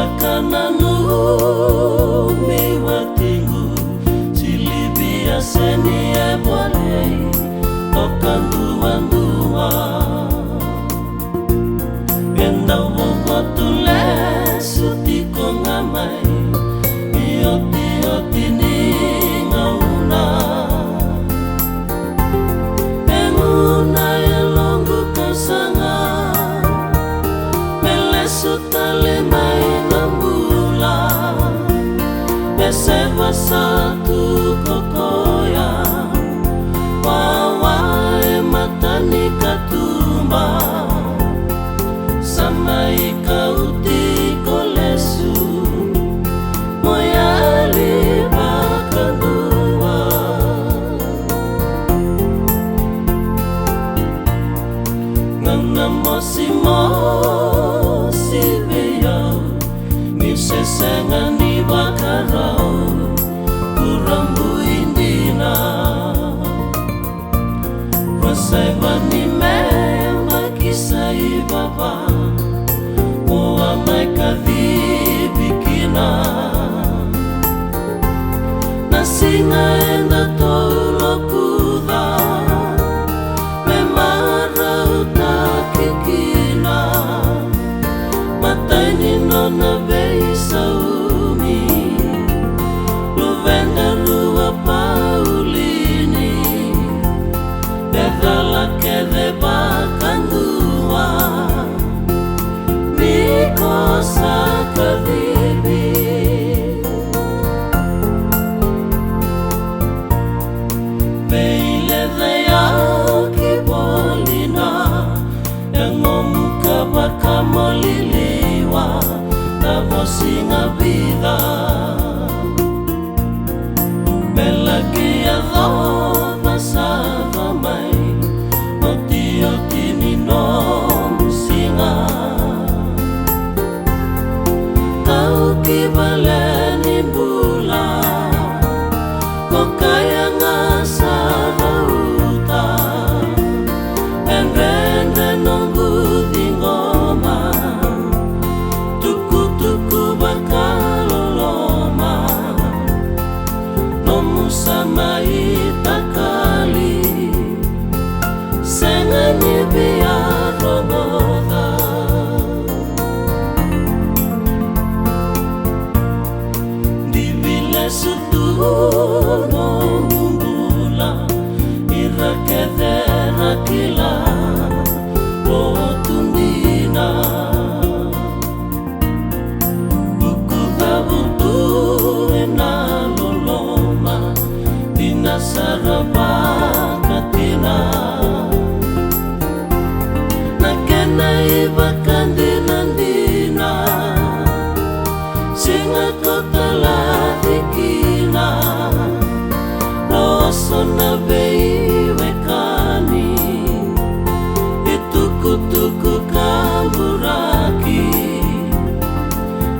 Bakananu miwatingu silibia seni ebwalei okandua-ndua enda wogotule sutiko ngamai ioti ni ngauna enguna elongu kasanga melesutale mai ngambula esewa satu kokoya wawae matani katumba sama ikauti kolesu moyali bakandua ngana mosi beyo nisesenga ni bakarao kurambu indina Rasaiva ni mema kisai baba Moa mai kadhibikina Nasinga enda tolo kudha Memara utakikina Mataini nona bei saumi Luvenda lua paulini Dedala kede bakandua Niko sakadibi Beile daya kibolina Yang ngomuka bakamoliliwa Navosinga vida Melagia dho masava mai Oti ni nom singa Tau kibaleni bula Kokaya ngasara uta Enrende nonggu di ngoma Tuku-tuku bakaloloma Nomu sama itakali Sengani biar roboda Divile sutuno mumbula Irakethera kila Rotundina Buku tabutu enaloloma Dina sarabakatina Bakandina singa kotala dikina roso na beiwe kani ituku-tuku kamburaki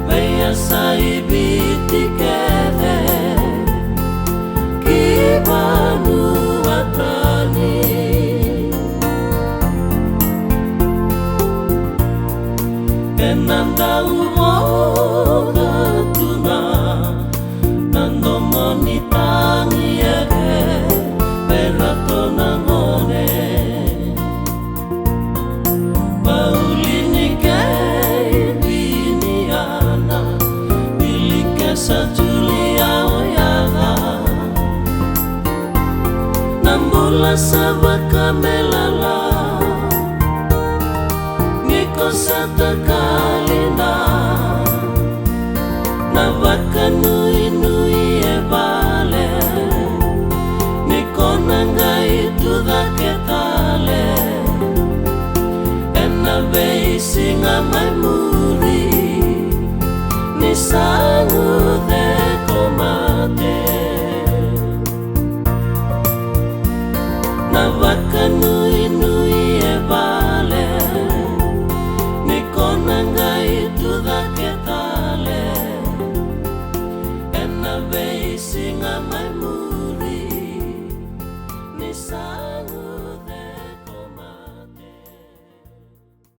beya saibiti kede kibanu watani Nanda umoga tuna Nando monitangi ege Perato nangone Paulini kei biniana Bilike sa Julia oyaga Nambula sabaka melala Niko satakalina Navaka nui e vale Niko nanga itu daketale Ena vei singa mai muri Nisangu de komate Navaka nui e vale Niko nanga itu daketale Ena vei singa mai muri Nisa